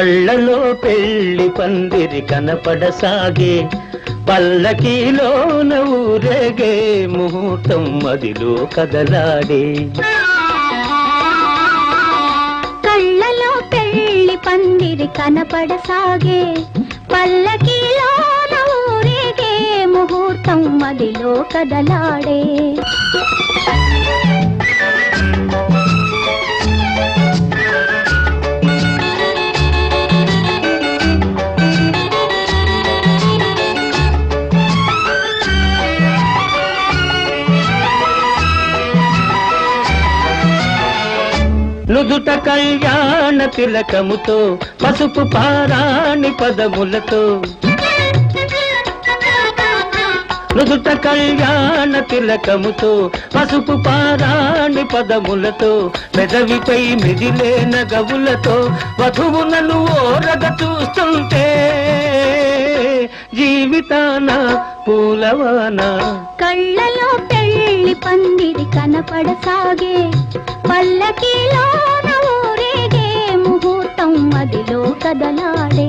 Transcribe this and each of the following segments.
కళ్ళలో పెళ్లి పందిరి కనపడసాగే, పల్లకీలోన ఊరేగే ముహూర్తం మదిలో కదలాడే. కళ్ళలో పెళ్లి పందిరి కనపడసాగే, పల్లకీలోన ఊరేగే ముహూర్తం మదిలో కదలాడే. నుదుట కళ్యాణ తిలకముతో, పసుపు పారాణి పదములతో, నుదుట కళ్యాణ తిలకముతో, పసుపు పారాణి పదములతో, పెదవిపై మిదిలే నగవులతో, వధువులను ఓరగ చూస్తుంటే జీవితాన పూలవాన. కళ్ళలో పెళ్లి పందిరి కనపడసాగే, పల్లకీలోన ఊరేగే ముహూర్తం మదిలో కదలాడే.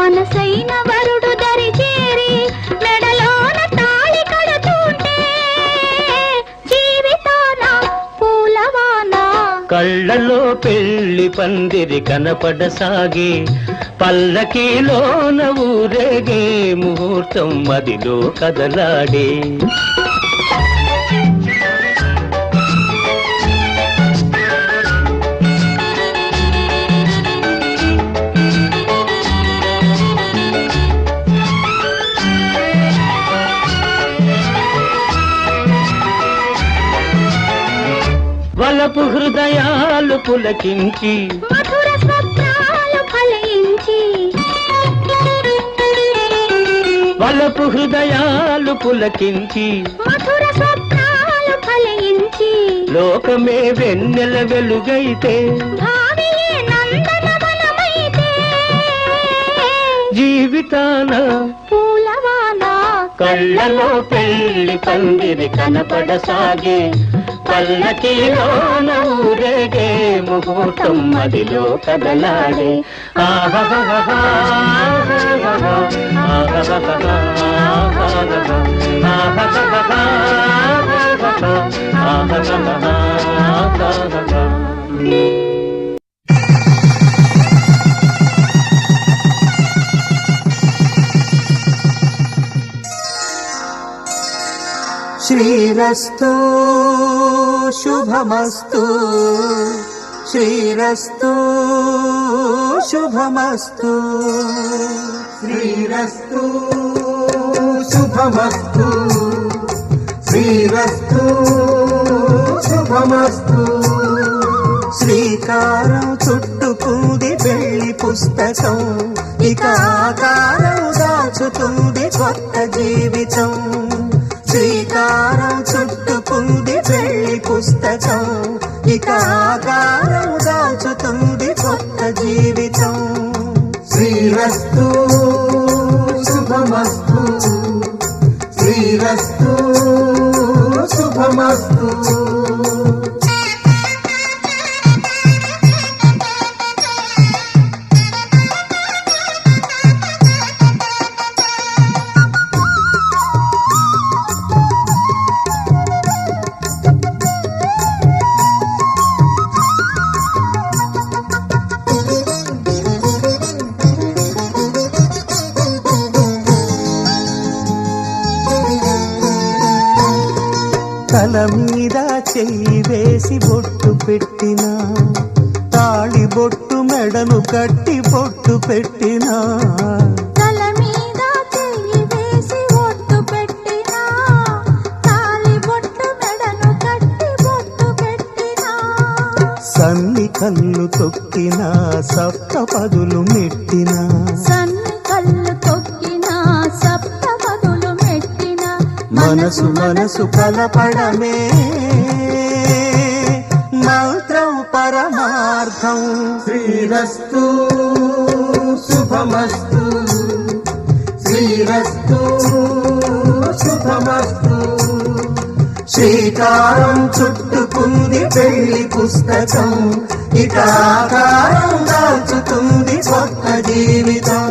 మనసైన వరుడు దరి చేరి మెడలోన తాళి కడుతుంటే జీవితాన పూలవాన. కళ్ళలో పెళ్లి పందిరి కనపడసాగే, పల్లకీలోన ఊరేగే ముహూర్తం మదిలో కదలాడే. వలపు హృదయాలు పులకించి, మధుర స్వప్నాలు ఫలించి, వలపు హృదయాలు పులకించి, మధుర స్వప్నాలు ఫలించి, లోకమే వెన్నెల వెలుగైతే, భావియే నందనవనమైతే జీవితాన పూలవాన. కళ్ళలో పెళ్లి పందిరి కనపడసాగే, పల్లకీలోన ఊరేగే ముహూర్తం మదిలో కదలాడే. శ్రీరస్తు శుభమస్తు, శ్రీరస్తు శుభమస్తు, శ్రీరస్తు శుభమస్తు, శ్రీరస్తు శుభమస్తు. శ్రీకారం చుట్టుకుంది పెళ్లి పుస్తకం, ఇక ఆకారం దాచుతుంది కొత్త జీవితం. శ్రీకారం చుట్టుకుంది పెళ్లి పుస్తకం, ఇక ఆకారం దాచుతుంది కొత్త జీవితం. శ్రీరస్తు శుభమస్తు, శ్రీరస్తు శుభమస్తు. తల మీద చెయ్యి వేసి బొట్టు పెట్టినా, తాళి బొట్టు మెడను కట్టి బొట్టు పెట్టినా, తల మీద చెయ్యి వేసి బొట్టు పెట్టినా, తాళి బొట్టు మెడను కట్టి బొట్టు పెట్టినా, సన్ని కళ్ళు తొక్కిన సప్తపదులు మెట్టిన సన్ని కళ్ళు తొక్కిన సప్తపదులు మెట్టిన మనసు మనసు కలపడమే మంత్రం పరమార్థం. శ్రీరస్తు శుభమస్తు, శ్రీరస్తు శుభమస్తు. శ్రీకారం చుట్టుకుంది పెళ్లి పుస్తకం, ఇక ఆకారం దాల్చుతుంది కొత్త జీవితం.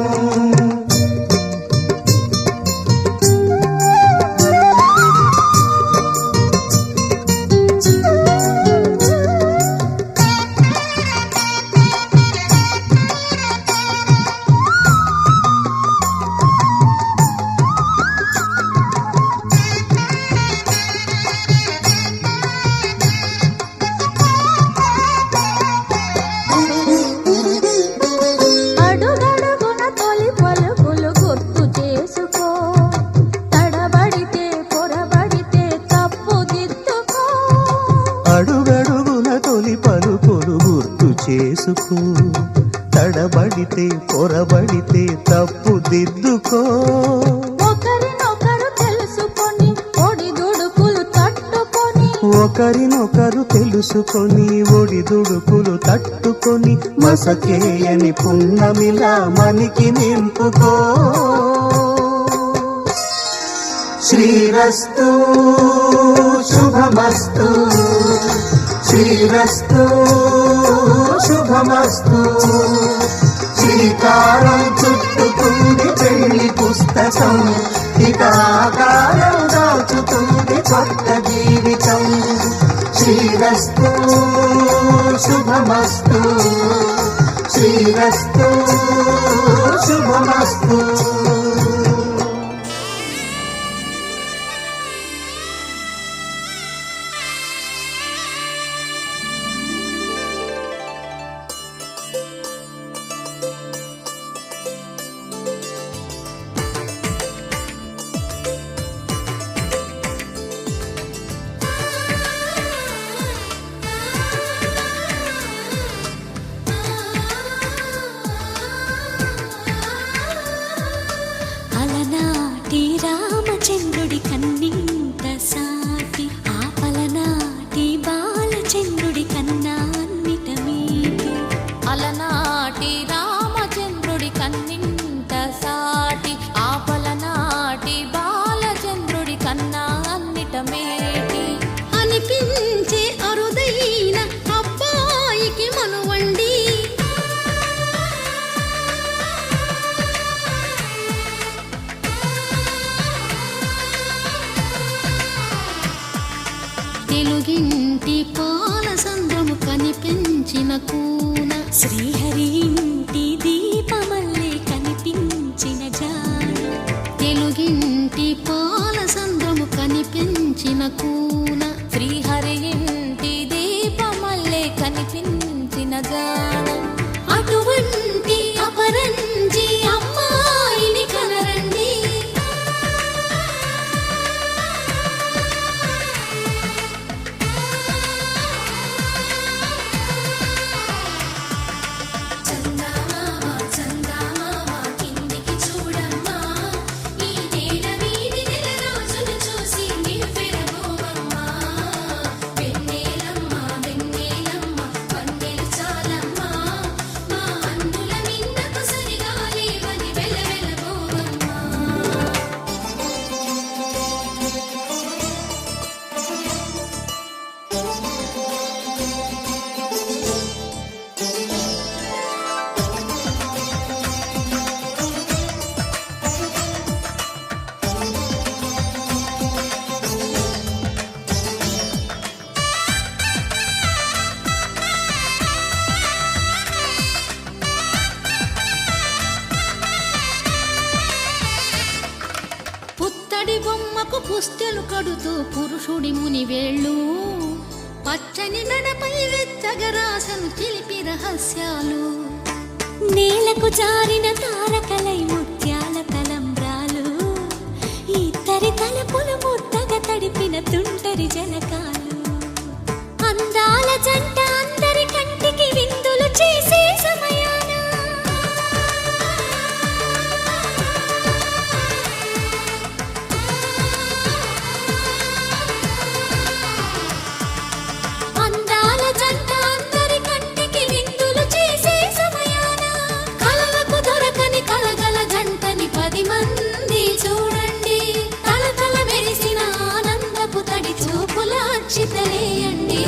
అడుగడుగున తొలి పలుకులు గుర్తు చేసుకో, తడబడితే పొరబడితే తప్పు దిద్దుకో. అడుగడుగున తొలి పలుకులు గుర్తు చేసుకో, తడబడితే పొరబడితే తప్పు దిద్దుకో. ఒకరినొకరు తెలుసుకొని ఒడిదుడుకులు తట్టుకొని, ఒకరినొకరు తెలుసుకొని ఒడిదుడుకులు తట్టుకొని మసకేయని పున్నమిలా మనికి నింపుకో. శ్రీరస్తు శుభమస్తు, శ్రీరస్తు శుభమస్తు. శ్రీకారం చుట్టుకుంది పెళ్లి పుస్తకం, ఇక ఆకారం దాచుతుంది కొత్త జీవితం. శ్రీరస్తు శుభమస్తు, శ్రీరస్తు శుభమస్తు. అలనాటి రామచంద్రుడి కన్నింత సాటి, ఆపలనాటి బాలచంద్రుడి కన్నా అన్నిట మీటి. అలనాటి రామచంద్రుడి కన్నింత సాటి, ఆపలనాటి బాలచంద్రుడి కన్నా అన్నిట మేటి. అనిపించే అరుదైన అబ్బాయికి మనువండి, తెలుగింటి పాల సంద్రము కనిపించిన కూన, శ్రీహరి ఇంటి దీపమల్లే కనిపించిన జాన. తెలుగింటి పాల సంద్రము కనిపించిన కూన, శ్రీహరి ఇంటి దీపమల్లే కనిపించిన జానం. అటువంటి అపరంజి అమ్మాయిని కనరండి. పుత్తడి బొమ్మకు పుస్తెలు కడుతూ పురుషుడి ముని వేళ్ళు, పచ్చని నడపై వెచ్చగరాసను చిలిపి రహస్యాలు. నేలకు జారిన తారకలై ముత్యాల తలంబ్రాలు, ఇద్దరి తలపులు ముద్దగా తడిపిన తుంటరి జలకాలు. అందాల జంట అందరికంటే చేయండి.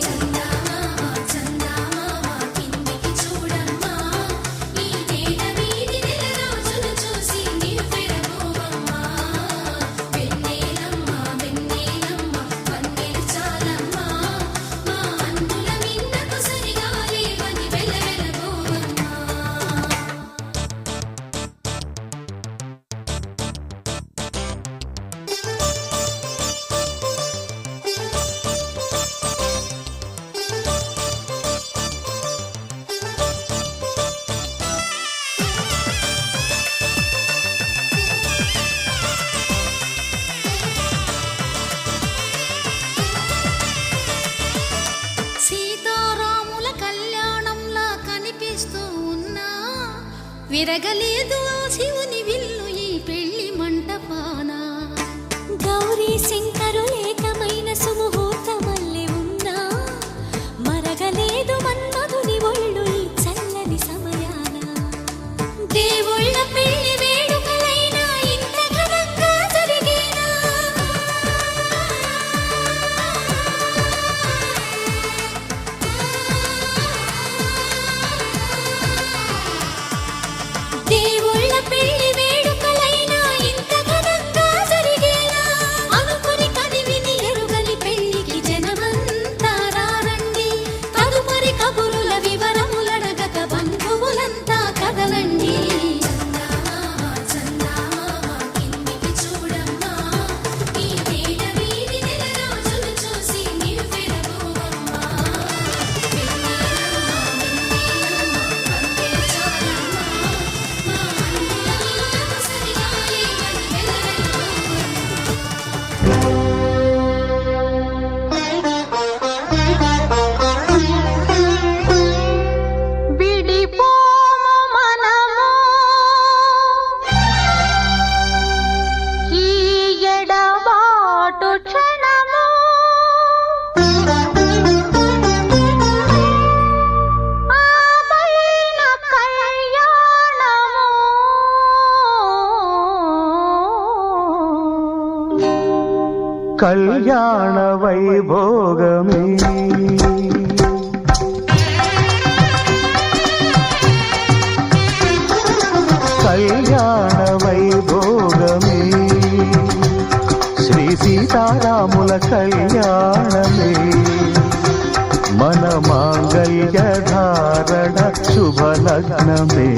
చందమామ చందమామ కిందికి చూడమ్మా, ఈ నేల వీధి నెల రోజులు చూసి నీవు పెరగోవమ్మా. వెన్నెలమ్మ వెన్నెలమ్మ వన్నెలు చాలమ్మా, మా అన్నుల మిన్నకు సరిగా లేవని వెలవెలబోవమ్మా. సీతారాముల కళ్యాణంలా కనిపిస్తూ ఉన్నా, విరగలేదు ఆ శివుని విల్లు ఈ పెళ్లి మంటపాన. గౌరీ శంకరు ఏకమైన సుముహూర్తమల్లె ఉన్నా, మరగలేదు మన్మధుని ఒళ్ళు ఈ చల్లని సమయాన. దేవుళ్ళ పెళ్లి వేడుకలైనా ఇంత ఘనంగా జరిగేనా? దేవుళ్ళ పెళ్లి వేడుకలైనా ఇంత ఘనంగా జరిగేనా? అనుకుని కనివిని ఎరుగని పెళ్లికి జనమంతా రారండి. తదుపరి కబురుల వివరములడగక బంధువులంతా కదలండి. చందమామ చందమామ కిందికి చూడమ్మా, ఈ నేల వీధి నెల రోజులు చూసి నీవు పెరగోవమ్మా. వెన్నెలమ్మ వెన్నెలమ్మ వన్నెలు చాలమ్మా, మా అన్నుల మిన్నకు సరిగా లేవని వెలవెలబోవమ్మా. విడిపోము మనము ఈ ఎడబాటు క్షణము, ఆపైన కళ్యాణము. కళ్యాణ వైభోగమే కళ్యాణ వైభోగమే శ్రీ సీతారాముల కళ్యాణమే మన మాంగళ్య ధారణ శుభలగ్నమే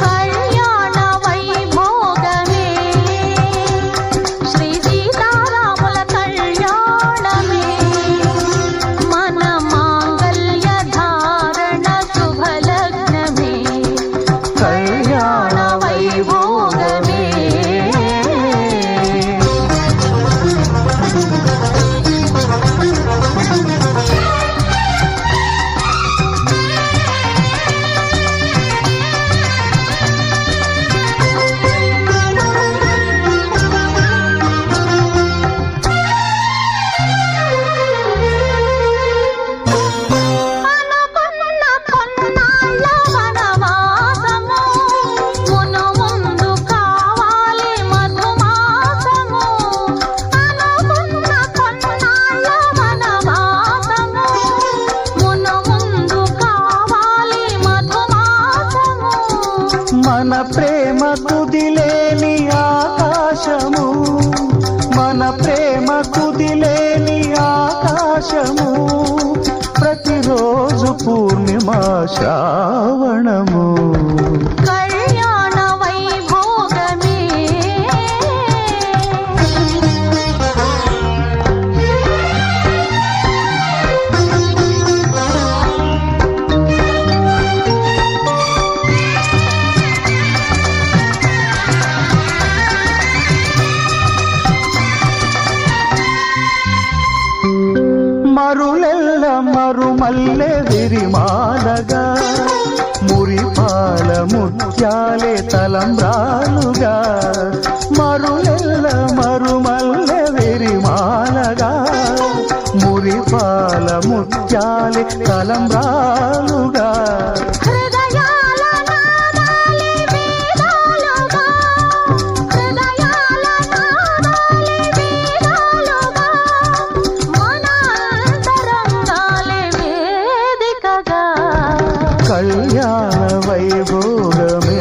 కళ్యాణ వైభోగమే శ్రీ సీతారాముల కళ్యాణమే మన మాంగళ్య ధారణ శుభలగ్నమే. కళ్యాణ వైభోగమే అనుకున్న కొన్నాళ్ళ వనవాసము మును ముందు కావాలి మధుమాసము. అనుకున్న కొన్నాళ్ళ వనవాసము మును ముందు కావాలి మధుమాసము. మన ప్రేమ కుదిలేని ఆకాశము మన ప్రేమ కుదిలేని ఆకాశము ప్రతిరోజు పూర్ణిమ శ్రావణము కళ్యాణ వైభోగమే మరులెల్ల మరుమల్లె విరిమాలగా మురిపాల ముత్యాలే తలంబ్రాలుగా మరులెల్ల మరుమల్లె విరిమాలగా మురిపాల ముత్యాలే తలంబ్రాలుగా హృదయాల నాదాలే వేదాలుగా హృదయాల నాదాలే వేదాలుగా మన కళ్యాణ వైభోగమే.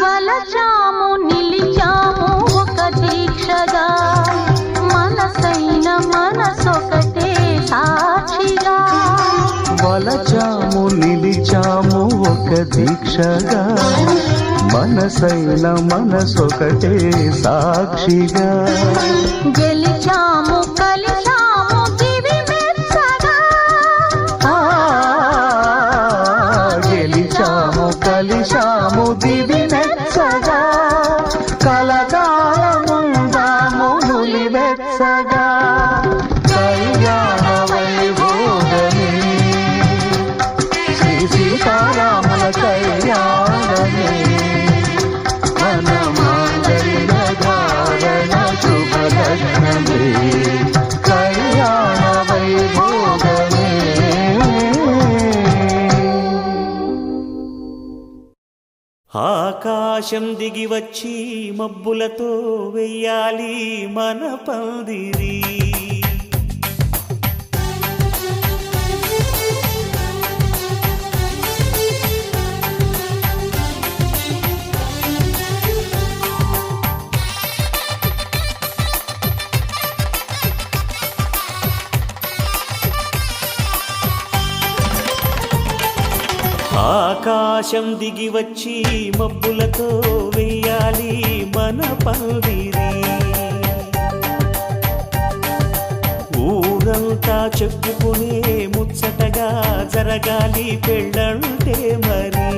వలచాము నిలిచాము ఒక దీక్షగా మనసైన మనసొకటే సాక్షిగా. వలచాము నిలిచాము ఒక దీక్షగా మనసైన మనసొకటే సాక్షిగా. గెలిచాము కలిచాము దివి మెచ్చగా. గెలిచాము కలిశాము దివి మెచ్చగా కలకాలముందాము నులివెచ్చగా. కళ్యాణ వైభోగమే శ్రీ సీతారాముల కళ్యాణమే మన మాంగళ్య ధారణ శుభలగ్నమే. కళ్యాణ వైభోగమే. ఆకాశం దిగి వచ్చి మబ్బులతో వెయ్యాలి మన పందిరి. ఆకాశం దిగి వచ్చి మబ్బులతో వెయ్యాలి మన పందిరి. ఊరంతా చెప్పుకునే ముచ్చటగా జరగాలి పెళ్ళంటే మరి.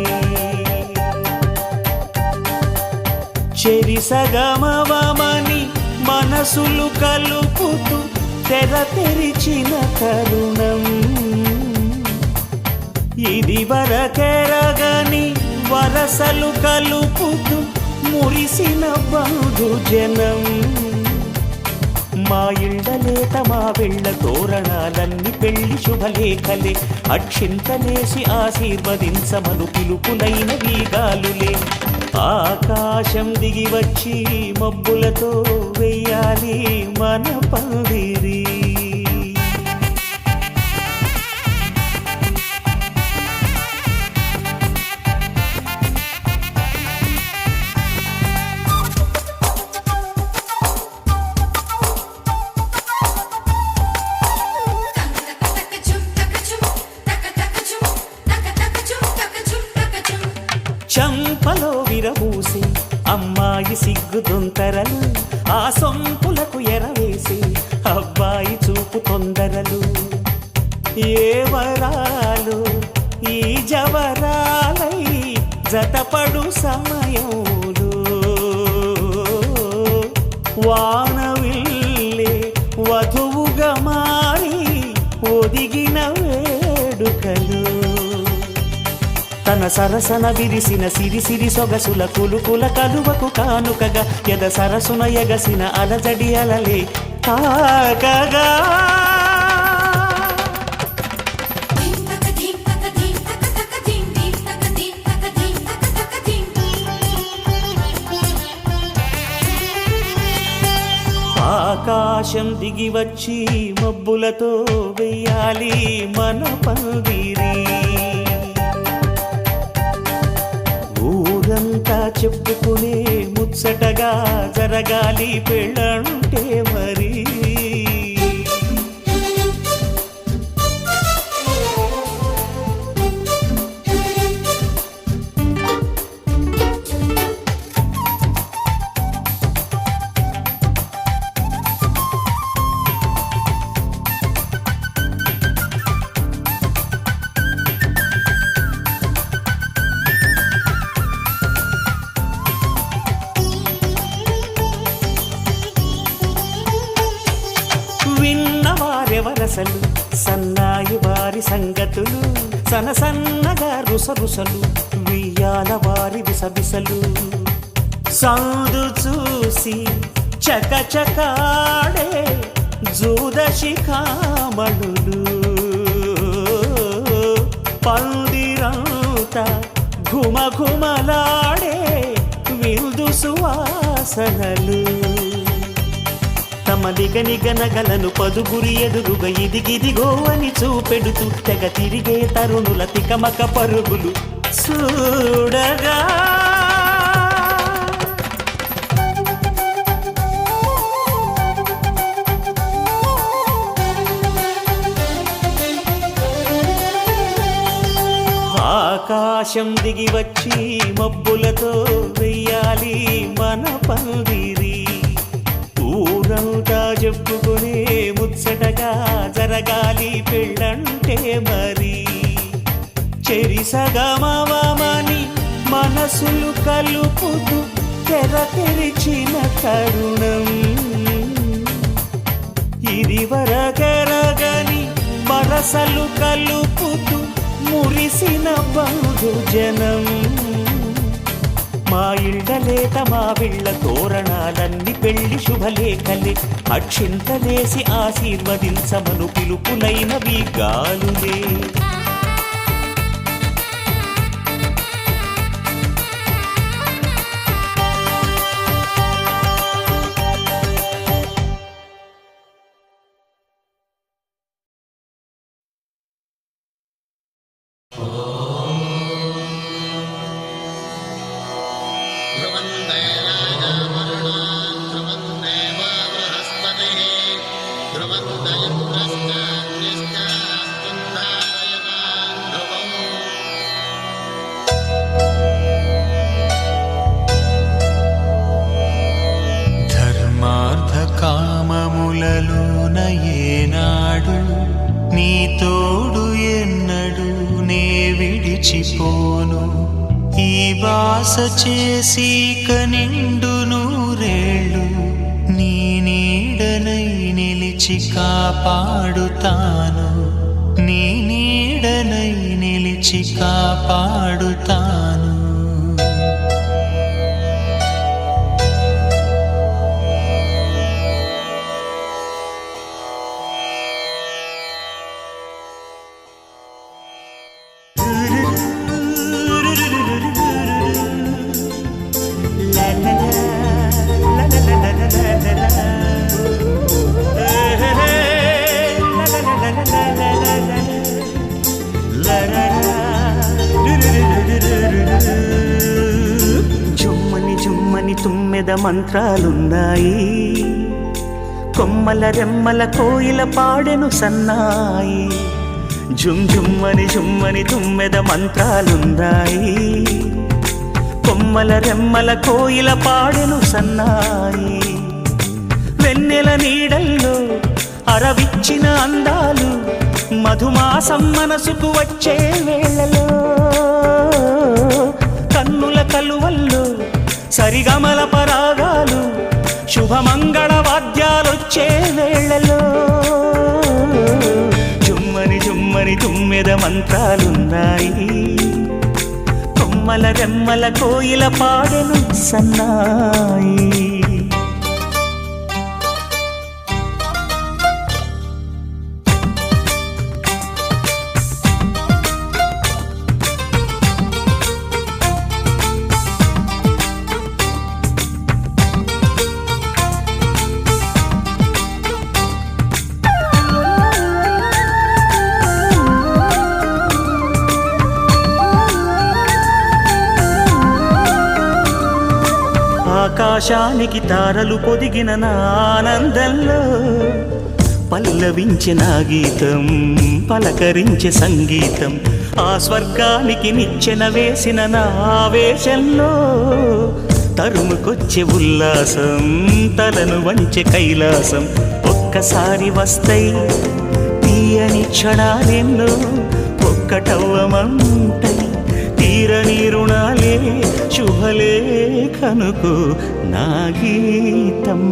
చెరిసగమవమని మనసులు కలుపుతూ తెర తెరిచిన తరుణం. ఇది వరకెరగని వరసలు కలుపుతూ మురిసిన బంధుజనం. మా ఇళ్ళలేత మా వెళ్ళ తోరణాలన్నీ పెళ్లి శుభలేఖలే. అక్షింతలేసి ఆశీర్వదించమను పిలుపులైన వీగాలులే. ఆకాశం దిగి వచ్చి మబ్బులతో వెయ్యాలి మన పందిరి. చంపలో విరబూసి అమ్మాయి సిగ్గు దొంతరలు. ఆ సొంపులకు ఎరవేసి అబ్బాయి చూపు తొందరలు. ఏ వరాలు ఈ జవరాలై జతపడు సమయంలో వానవిల్లే వధువుగా మారి ఒదిగిన వేడుకలు. తన సరసన విరిసిన సిరిసిరి సొగసుల కులుకుల కలువకు కానుకగా ఎద సరసున ఎగసిన అలజడి అలలే తాకగా. ఆకాశం దిగి వచ్చి మబ్బులతో వెయ్యాలి మన పందిరి. ఊరంతా చెప్పుకునే ముచ్చటగా జరగాలి పెళ్ళంటే మరి. విన్నవారెవరసలు సన్నాయి వారి సంగతులు. సనసన్నగా రుసరుసలు వియ్యాల వారి విసవిసలు. సందు చూసి చకచకాడే జూదశిఖామణులు పందిరంతా ఘుమఘుమలాడే విందు సువాసనలు తమ నిగనిగనగలను పదుగురి ఎదురుగా ఇదిగిదిగో అని చూపెడుతూ తెగ తిరిగే తరుణుల తికమక పరుగులు చూడగా ఆకాశం దిగి వచ్చి మబ్బులతో వెయ్యాలి మన పందిరి ఊరంతా చెప్పుకునే ముచ్చటగా జరగాలి పెళ్ళంటే మరి చెరిసగమవమని మనసులు కలుపుతూ తెర తెరిచిన తరుణం ఇది వరగరగని వరసలు కలుపుతూ మురిసిన బంధుజనం మా ఇళ్ళలేత మా విళ్ళ తోరణాలన్నీ పెళ్లి శుభలేఖలే అక్షింతలేసి ఆశీర్వదించమను పిలుపులైనవి గాలులే కామములలోన ఏనాడు నీ తోడు ఎన్నడు నే విడిచిపోను ఈ వాస చేసి కనిండు నూరేళ్ళు నీ నీడనై నిలిచి కాపాడుతాను నీ నీడనై నిలిచి కాపాడుతాను జుమ్మని జుమ్మని తుమ్మెద మంత్రాలున్నాయి కొమ్మల రెమ్మల కోయిల పాడెను సన్నాయి జుమ్ జుమ్మని జుమ్మని తుమ్మెద మంత్రాలున్నాయి కొమ్మల రెమ్మల కోయిల పాడెను సన్నాయి వెన్నెల నీడల్లో అరవిచ్చిన అందాలు మధుమాసం మనసుకు వచ్చే వేళలో కన్నుల కలువల్లో సరిగమల పరాగాలు శుభమంగళ వాద్యాలొచ్చే వేళలో జుమ్మని జుమ్మని తుమ్మెద మంత్రాలున్నాయి కొమ్మల రెమ్మల కోయిల పాడెను సన్నాయి ఆకాశానికి తారలు పొదిగిన నా ఆనందంలో పల్లవించే నా గీతం పలకరించే సంగీతం ఆ స్వర్గానికి నిచ్చెన వేసిన నా ఆవేశంలో తరుముకొచ్చే ఉల్లాసం తలను వంచే కైలాసం ఒక్కసారి వస్తాయి తీయని క్షణాలెన్నో ఒక్కటవ్వమంటై తీరని రుణాలే శుభలేఖనుకు నా గీతం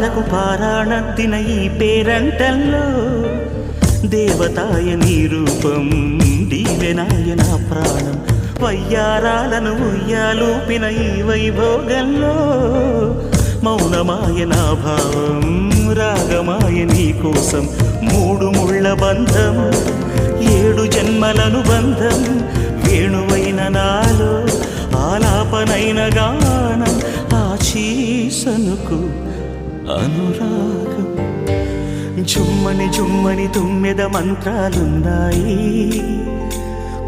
పాపాలకు పారాణద్దిన ఈ పేరంటల్లో దేవతాయ నీ రూపం దీవెనాయ నా ప్రాణం వయ్యారాలను ఉయ్యాలూపిన ఈ వైభోగంలో మౌనమాయ నా భావం రాగమాయ నీ కోసం మూడు ముళ్ళ బంధం 7 జన్మలను బంధం వేణువైన నాలో ఆలాపనైన గానం ఆశీసనుకు అనురాగం జుమ్మని జుమ్మని 9 మంత్రాలున్నాయి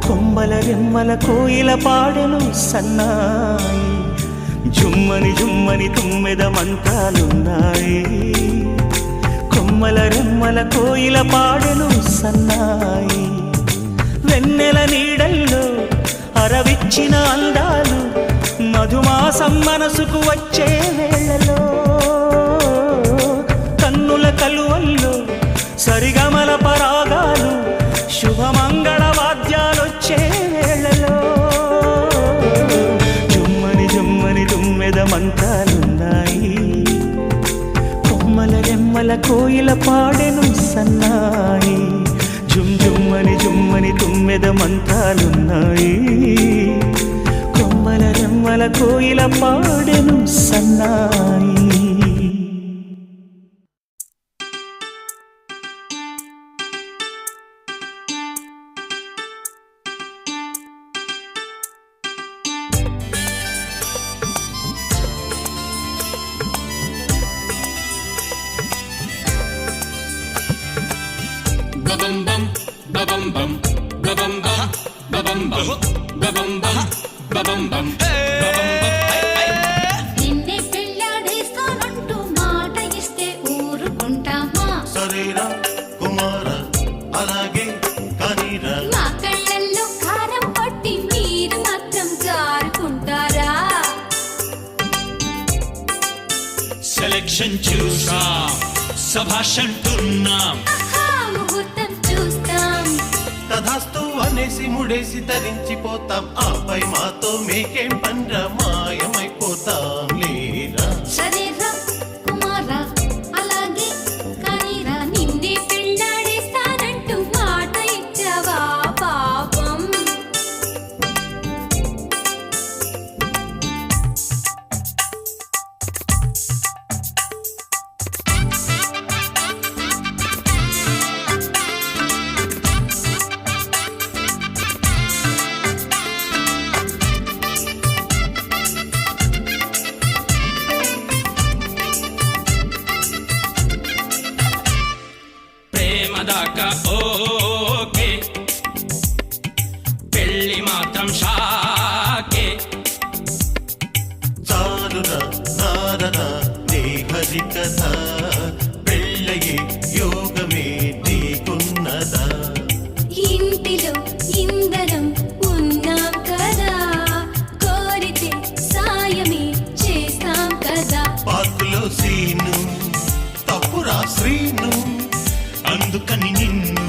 కొమ్మల రెమ్మల కోయిల పాడెను సన్నాయి జుమ్మని జుమ్మని 9 మంత్రాలున్నాయి కొమ్మల రెమ్మల కోయిల పాడెను సన్నాయి వెన్నెల నీడల్లో అరవిచ్చిన అందాలు మధుమాసం మనసుకు వచ్చే వేళలో కన్నుల కలువల్లో సరిగమల పరాగాలు శుభమంగళ వాద్యాలొచ్చే వేళలో జుమ్మని జుమ్మని 9 మంత్రాలున్నాయి కొమ్మల రెమ్మల కోయిల పాడెను సన్నాయి జుమ్ జుమ్మని జుమ్మని 9 మంత్రాలున్నాయి కొమ్మల రెమ్మల కోయిల పాడెను సన్నాయి నిన్నే పెళ్ళాడేస్తానంటూ మాట ఇస్తే ఊరుకుంటామా సరేరా కుమార అలాగే కానీరా మా కళ్ళల్లో కారం పట్టి మీరు మాత్రం జారుకుంటారా సెలక్షన్ చూసాం సభాషంటున్నాం ఆహా, ముహూర్తం చూస్తాం తధాస్తు అనేసి ముడేసి ధరించిపోతాం ఆపై మాతో మేకేం పండ్ర మాయమైపోతాం లేరా సరేరా కుమారా అలాగే కానీరా నిన్నే పెళ్ళాడేస్తానంటూ మాట ఇచ్చావా పాపం ప్రేమ దాకా ఓకే పెళ్ళి మాత్రం షాకే చాలురా నారద నీ హరి కథ పెళ్ళయి యోగమే నీకున్నదా ఇంటిలో ఇందరం ఉన్నాం కదా కోరితే సాయమే చేస్తాం కదా పార్కులో సీను తప్పురా శ్రీను అందుకని నిన్ను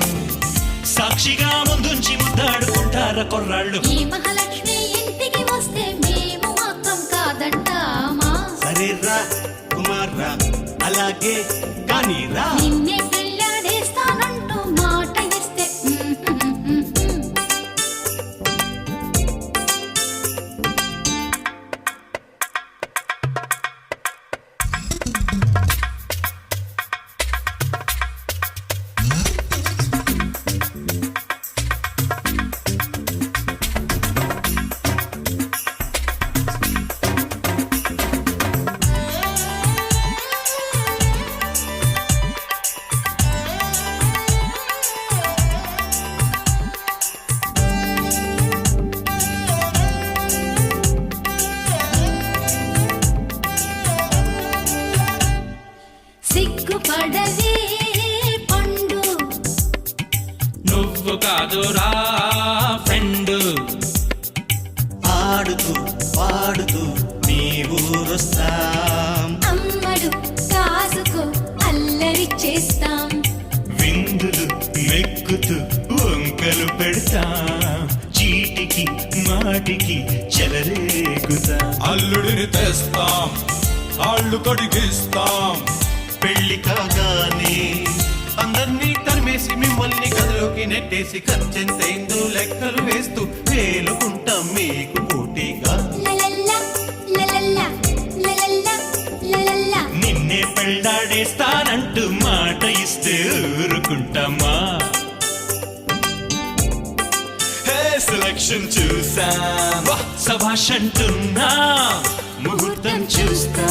సాక్షిగా ముందుంచి ముద్దాడుకుంటారా కొర్రాళ్ళు ఈ మహాలక్ష్మి ఇంటికి వస్తే మేము మాత్రం కాదంటామా సరేరా కుమార్రా అలాగే కానీరా నిన్నే పెళ్ళాడేస్తానంటూ మాట ఇస్తే సిగ్గుపడవే పండు నువ్వు కాదురా ఫ్రెండ్ ఆడుతూ పాడుతూ మీ ఊరొస్తాం అమ్మడు కాసుకో అల్లరి చేస్తాం విందులు మెక్కుతూ వంకలు పెడతాం చీటికి మాటికి చెలరేగుతాం అల్లుడిని తెస్తాం కాళ్ళు కడిగిస్తాం పెళ్లి కాగానే అందర్నీ తరిమేసి మిమ్మల్ని గదిలోకి నెట్టేసి ఖర్చెంతైందో లెక్కలు వేస్తూ వేలుకుంటాం మీకు పోటీగా. లలల్లా లలల్లా లలల్లా లలల్లా నిన్నే పెళ్ళాడేస్తానంటూ మాట ఇస్తే ఊరుకుంటామా? సెలక్షన్ చూసాం సభాష్ అంటున్నా ముహూర్తం చూస్తా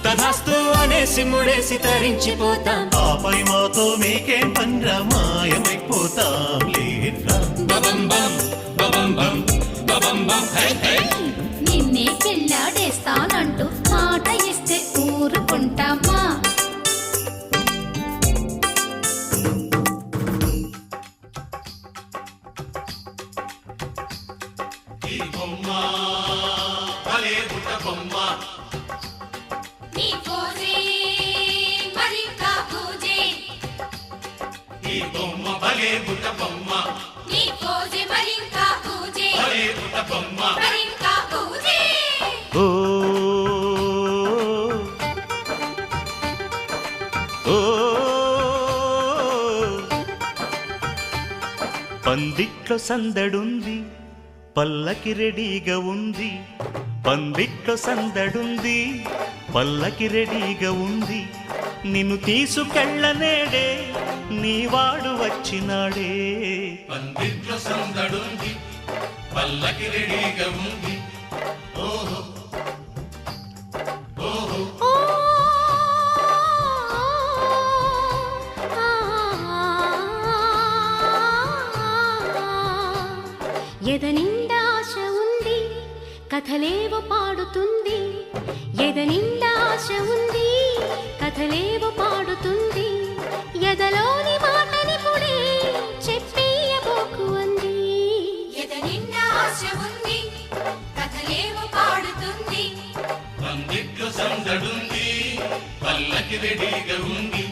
తదాస్తు అనేసి ముడేసి తరించిపోతాం. ఆపై మాతో మీకేం పనిరా మాయమైపోతాం లేరా. బబం బం బబం బం బబం బం హై హై. నిన్నే పెళ్ళాడేస్తానంటూ మాట ఇస్తే ఊరుకుంటామా? ఈ బొమ్మ భలే బుట్ట బొమ్మ, నీ పోజే మరింకా పూజే ఈ బొమ్మ భలే బుట్ట బొమ్మ, నీ పోజే మరింకా పూజే భలే బుట్ట బొమ్మ. మరింకా పూజే ఓ ఓ పందిట్లో సందడుంది పల్లకి రెడీగా ఉంది, పందిట్లో సందడుంది పల్లకి రెడీగా ఉంది, నిన్ను తీసుకెళ్ళనేడే నీవాడు వచ్చినాడే. పందిట్లో సందడుంది పల్లకి రెడీగా ఉంది. ఓహో ఎదనిండా ఆశ ఉంది కథలేవ పాడుతుంది, ఎదనిండా ఆశ ఉంది కథలేవ పాడుతుంది, ఎదలోని మాటని పుడే చెప్పేయబోకు అంది. ఎదనిండా ఆశ ఉంది కథలేమో పాడుతుంది. పందిట్లో సందడుంది పల్లకి రెడీగా ఉంది.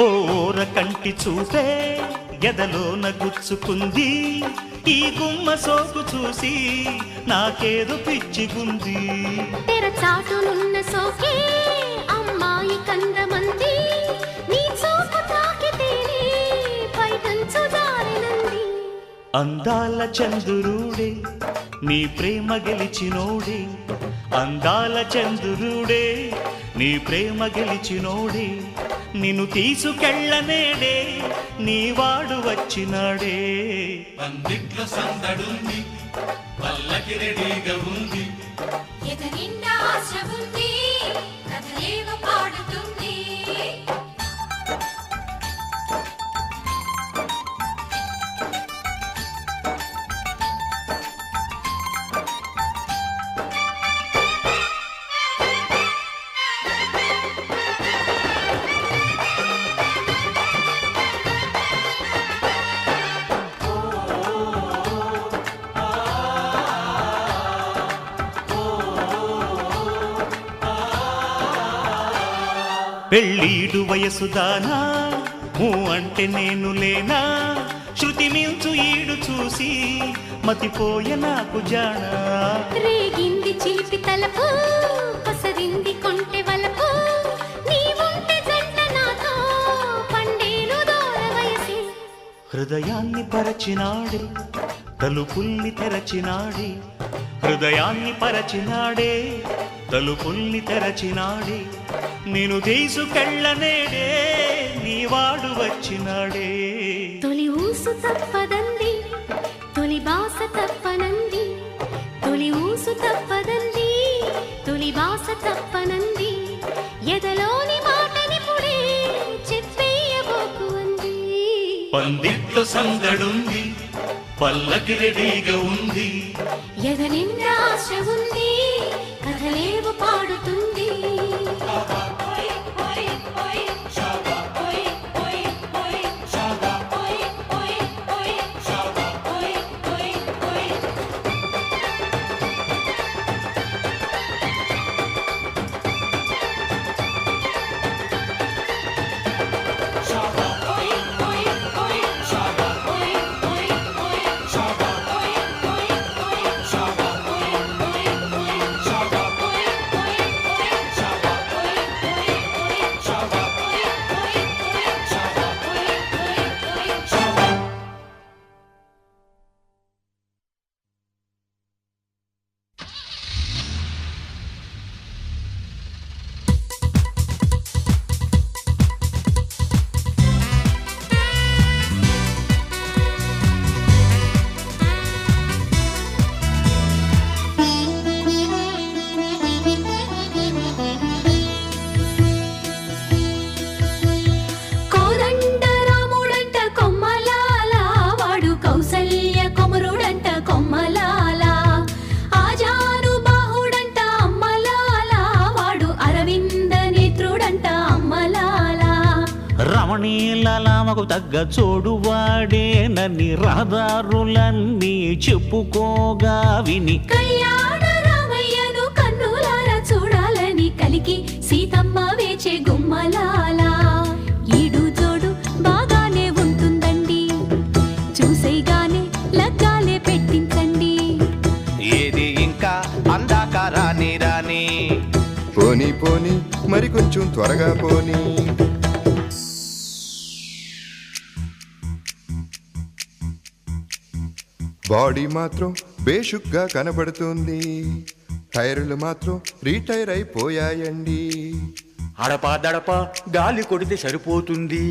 ఓర కంటి చూపే ఎదలోన గుచ్చుకుంది, ఈ గుమ్మ సోకు చూసి నాకేదో పిచ్చిగుంది. తెరచాటునున్న సోకే అమ్మాయి కందమంది, నీ చూపు తాకితేనే పైటంచు జారినంది. అందాల చంద్రుడే నీ ప్రేమ గెలిచినోడే, అందాల చంద్రుడే నీ ప్రేమ గెలిచినోడే, నిన్ను తీసుకెళ్ళనేడే నీవాడు వచ్చినాడే. పందిట్లో సందడుంది పల్లకి రెడీగా ఉంది. ఎదనిండా ఆశ ఉంది కథలేమో పాడుతుంది. పెళ్ళీడు వయసుదానా ఊ అంటే నేను లేనా, శృతి మించు ఈడు చూసి మతిపోయ నాకు జానా. రేగింది చిలిపి తలపు పసరింది కొంటె వలపు, నీవుంటే జంట నాతో పండేను దూర వయసి. హృదయాన్ని పరచినాడే తలుపుల్ని తెరచినాడే, హృదయాన్ని పరచినాడే తలుపుల్ని తెరచినాడే, నేను తీసుకెళ్ళనేడే నీవాడు వచ్చినాడే. తొలి ఊసు తప్పదంది తొలి బాస తప్పనంది, తొలి ఊసు తప్పదంది తొలి బాస తప్పనంది, ఎదలోని మాటని పుడే చెప్పేయబోకు అంది. పందిట్లో సందడుంది పల్లకి రెడీగా ఉంది. ఎదనిండా ఆశ ఉంది కథలేవ పాడుతుంది. ఓయ్ ఓయ్ ఓయ్ భామకు తగ్గ చోడువాడేనని రహదారులన్నీ చెప్పుకోగా విని కళ్యాణ రామయ్యను కన్నులారా చూడాలని కలికి సీతమ్మ వేచే గుమ్మలాలా ఈడు జోడు బాగానే ఉంటుందండి చూసేగానే లగ్గాలే పెట్టించండి ఏది ఇంకా అందాక రాని రాని పోనీ పోనీ మరి కొంచెం త్వరగా పోనీ బాడీ మాత్రం బేషుగ్గా కనబడుతుంది టైర్లు మాత్రం రీటైర్ అయిపోయాయండి అడపాదడప గాలి కొడితే సరిపోతుంది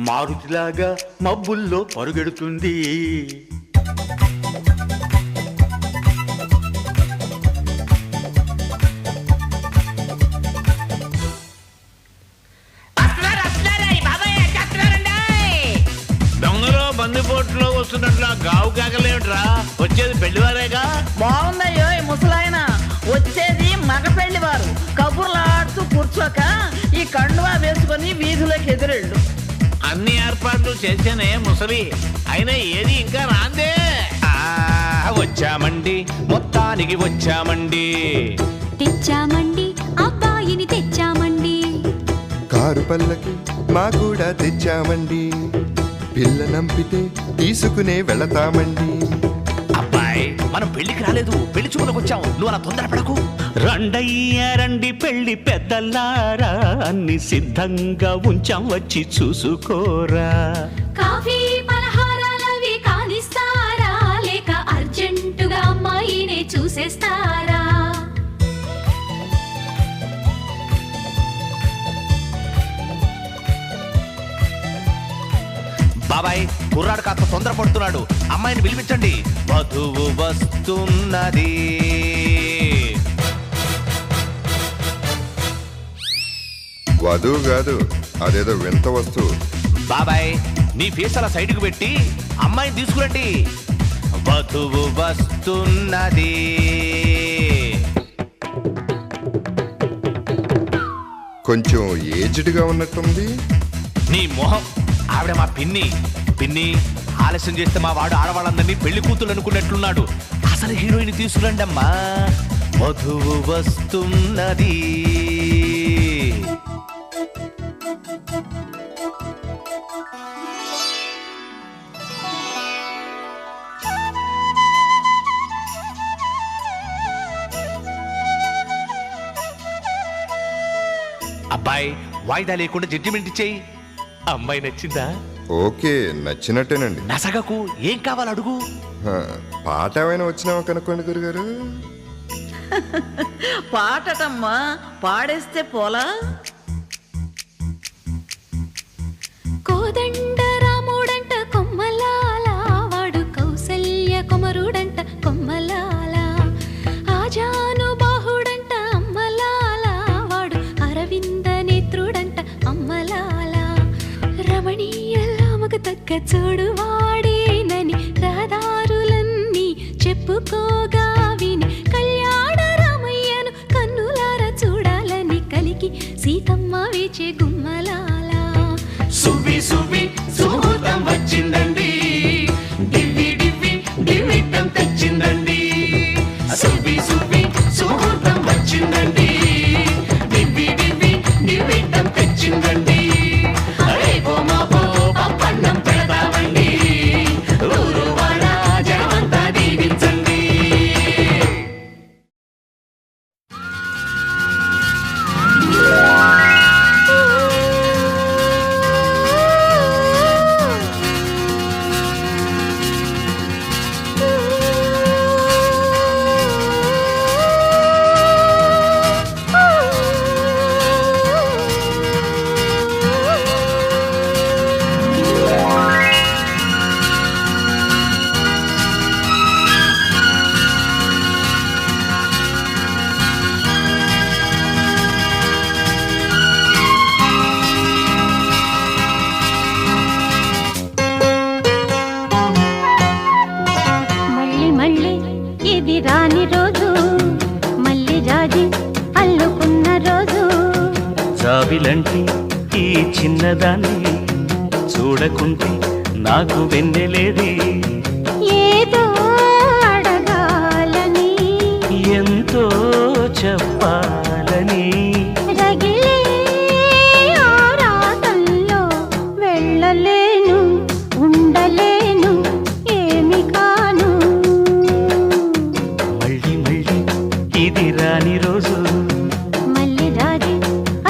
మారుతిలాగా మబ్బుల్లో పరుగెడుతుంది దొంగలో బందిపోట్లో వస్తున్నట్లు గావు కాకలేమిట్రా వచ్చేది పెళ్లివారేగా బాగుందయ్యో ఈ ముసలాయన వచ్చేది మగ పెళ్లి వారు కబుర్లాడుతూ కూర్చోక ఈ కండువా వేసుకొని వీధులకు ఎదురెళ్ళు అన్ని ఏర్పాట్లు చేసేనే ముసలి అయినా ఏది ఇంకా రాందే వచ్చామండి మొత్తానికి వచ్చామండి తెచ్చామండి అబ్బాయిని తెచ్చామండి కారు పల్లకి మా కూడా తెచ్చామండి పిల్ల నంపితే తీసుకునే వెళతామండి అబ్బాయి మనం పెళ్లికి రాలేదు పెళ్లి చూపులకు వచ్చాము నువ్వు అలా తొందరపడకు రండయ్య రండి పెళ్లి పెద్దలారా అన్ని సిద్ధంగా ఉంచాం వచ్చి చూసుకోరా కాఫీ పలహారాలవి కానిస్తారా లేక అర్జెంటుగా అమ్మాయినే చూసేస్తారా బాబాయ్ కుర్రాడు కాస్త తొందరపడుతున్నాడు అమ్మాయిని పిలిపించండి వధువు వస్తున్నది వధువు కాదు అదేదో వింత వస్తువు బాబాయ్ నీ ఫేస్ అలా సైడ్కి పెట్టి అమ్మాయిని తీసుకురండి వధువు వస్తున్నది కొంచెం ఏజ్డ్గా ఉన్నట్టుంది నీ మొహం ఆవిడ మా పిన్ని ఆలస్యం చేస్తే మా వాడు ఆడవాళ్ళందరినీ పెళ్లి కూతురు అనుకున్నట్లున్నాడు అసలు హీరోయిన్ తీసుకురండి అమ్మా వధువు వస్తున్నది అబ్బాయి వాయిదా లేకుండా జడ్జిమెంట్ ఇచ్చేయి అమ్మాయి నచ్చిందా ఓకే నచ్చినట్టేనండి నసగకు ఏం కావాలి అడుగు హ, పాట ఏమైనా వచ్చినావా కనుక్కోండి గురుగారు పాటటమ్మా పాడేస్తే పోలా కోదండ రాముడంట కొమ్మలాల వాడు కౌసల్య కుమరుడంట కొమ్మలాల ఆజాను బాహుడంట అమ్మలాల వాడు అరవింద నేత్రుడంట అమ్మలాల రమణీయలామకు తగ్గ చూడు వాడేనని రహదారులన్నీ చెప్పుకోగా విని కళ్యాణ రామయ్యను కన్నులారా చూడాలని కలికి సీతమ్మ వేచే గుమ్మలాల సువ్వి సువ్వి సుముహూర్తం వచ్చిందండి డివ్వి డివ్వి డివ్విట్టం తెచ్చిందండి సువ్వి సువ్వి సుముహూర్తం వచ్చిందండి డివ్వి డివ్వి డివ్విట్టం తెచ్చిందండి రేపో మాపో పప్పన్నం పెడతామండి ఊరు వాడ జనమంతా దీవించండి మళ్ళీ మళ్ళీ ఇది రాని రోజు మళ్ళీ జాజి అల్లుకున్న రోజు జాబిలంటి ఈ చిన్నదాన్ని చూడకుంటే నాకు వెన్నెలేది ఏదో అడగాలని ఎంతో చెప్పాలని రగిలే ఆరాటంలో వెళ్ళలేను ఉండలేను ఏమి కాను మళ్ళీ మళ్ళీ ఇది రాని రోజు మళ్ళీ రాజి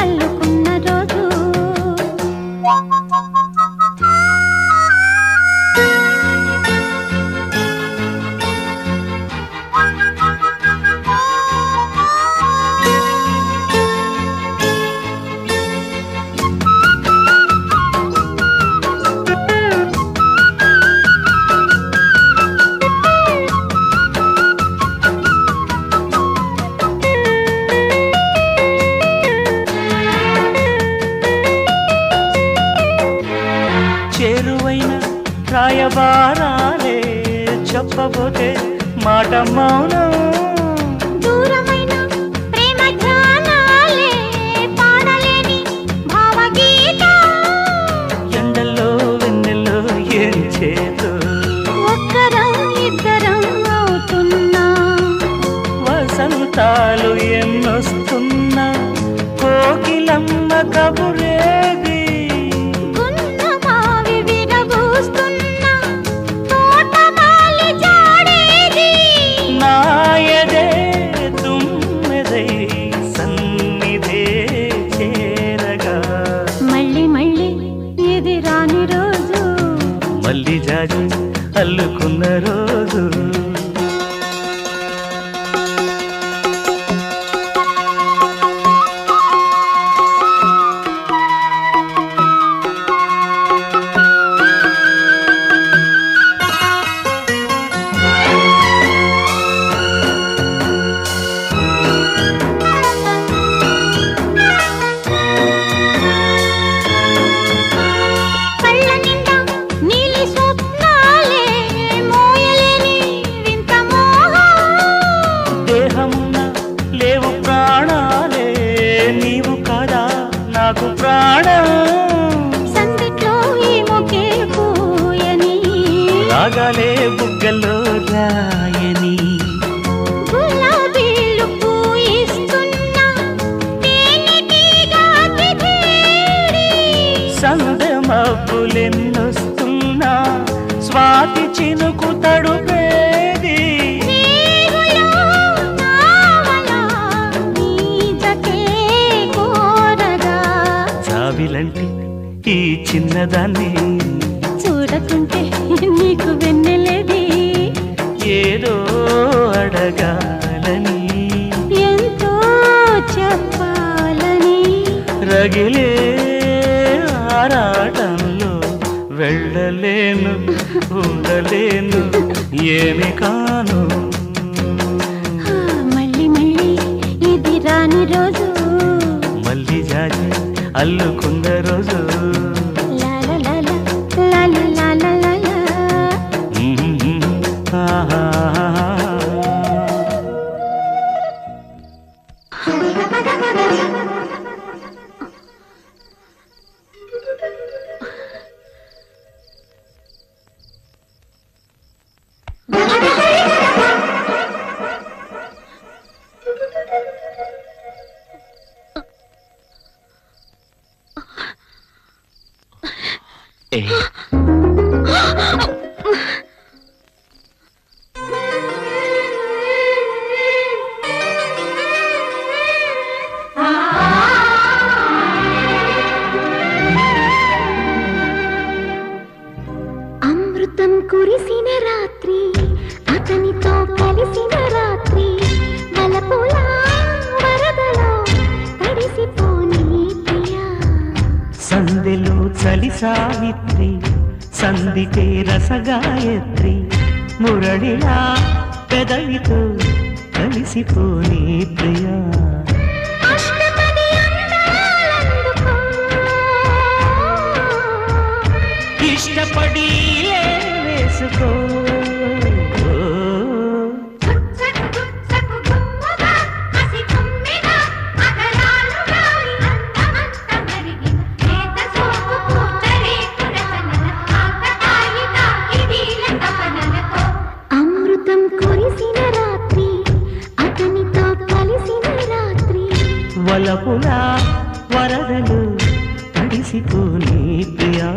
అల్లుకున్న రోజు చేరువైన రాయబారాలే చెప్పబోతే మాట మౌనం దూరమైన ప్రేమ ధ్యానాలే పాడలేని భావగీత ఎండల్లో వెన్నెల్లో ఏం చేతో ఒక్కరం ఇద్దరం అవుతున్నా వసంతాలు ఎన్నొస్తున్నా కోకిలమ్మ కబురేది గున్న మావి విరబూస్తున్నా తోటమాలి జాడేది నాయదే తుమ్మెదై సన్నిధే చేరగా మళ్ళీ మళ్ళీ ఇది రాని రోజు మళ్ళీ జాజి అల్లుకున్న రోజు కళ్ళ నిండా నీలి స్వప్నాలే మోయలేని వింత మోహం దేహమున్న లేవు ప్రాణాలే నీవు కాదా నాకు ప్రాణం సందిట్లో ఈ మొకే పూయని రాగాలే బుగ్గల్లో రాయని గులాబీలు పూయిస్తున్నా తేనెటీగా తిథేరి సందె మబ్బులెన్నొస్తున్నా స్వాతి చినుకు తడుపేది రేగులో నావలా నీ జతే కోరగా చావిలంటి ఈ చిన్నదాన్ని చూడకుంటే నీకు వెన్నెలేది ఏదో అడగాలని ఎంతో చెప్పాలని రగిలే ఆరాటంలో వెళ్ళలేను ఉండలేను ఏమి కాను మళ్ళీ మళ్ళీ ఇది రాని రోజు మళ్ళీ జాజి అల్లుకున్న రోజు లాల లాల లాల లాల లాల ఆహా. ఏ అమృతం కురిసిన రాత్రి అతనితో కలిసిన రాత్రి వలపుల వరదలో తడిసిపోని ప్రియా సందెలో చలి సావిత్రి సందితే రసగాయత్రి మురళిలా పెదవితో కలిసిపోని ప్రియా అష్టపది అందాలందుకో ఇష్టపడి వేసుకో వరదలు తడిసిపోని ప్రియా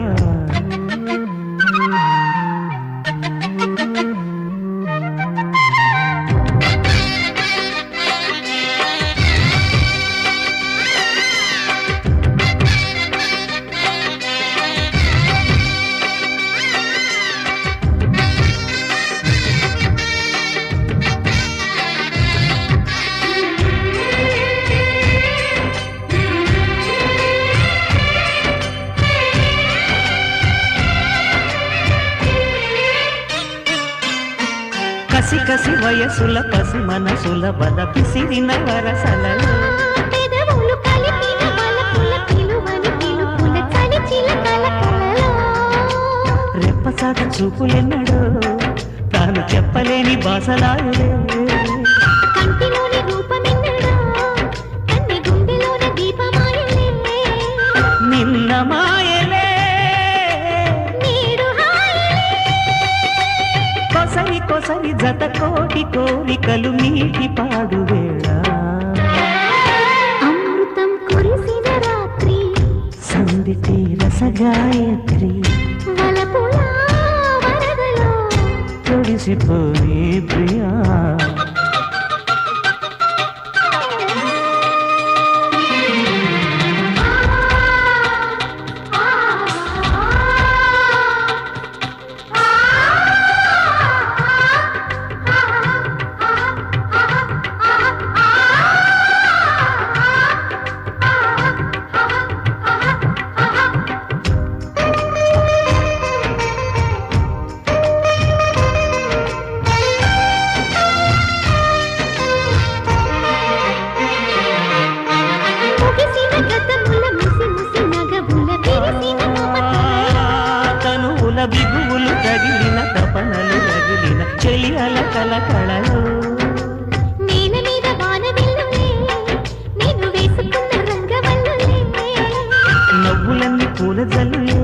కసి కసి వయసుల పసి మనసుల బల పిసిరిన వరసలలో పెదవులు కలిపిన వలపుల పిలువని పిలుపుల చలి చిలకల కలలో రెప్పసాట చూపులెన్నడో తాను చెప్పలేని బాసలాయులే కంటిలోని రూపమెన్నడో కన్నె గుండెలోన దీపమాయలే నిన్న మాయలే నేడు హాయలే కొసరి కొసరి జత కోటి కోరికలు నీటి పాడు వేళ అమృతం కురిసిన రాత్రి సందిటి రసగాయత్రి వలపుల వరదలో తొడిసిపోయి ప్రియా ముగిసిన గతముల ముసి ముసి నగబుల విరిసిన మమతలలో తనువుల బిగువులు తగిలిన తపనలు తగిలిన చెలి అలకల కళలో నేల మీద వాన వెల్లులే నేను వేసుకున్న రంగవల్లులే నవ్వులన్నీ పూల జల్లులే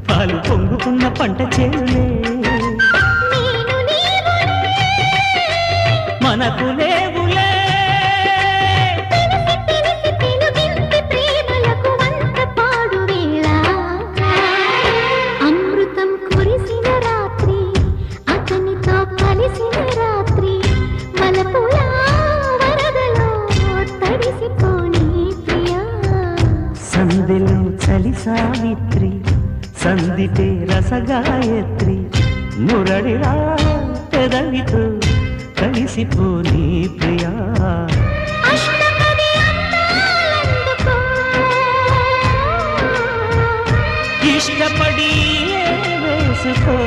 పాలు పొంగుతున్న పంట చేనులే నేను నీవు మనకు లేవులే తెలిసి తెలుగింటి ప్రేమలకు వంత పాడు వేళ అమృతం కురిసిన రాత్రి అతనితో కలిసిన రాత్రి వలపుల వరదలో తడిసిపోని ప్రియా సందెలు చలి సావిత్రి సందిటే రసగాయత్రి మురడిరా పెదవితో కలిసిపోని ప్రియా అష్టపది అందాలందుకో ఇష్టపడి వేసుకో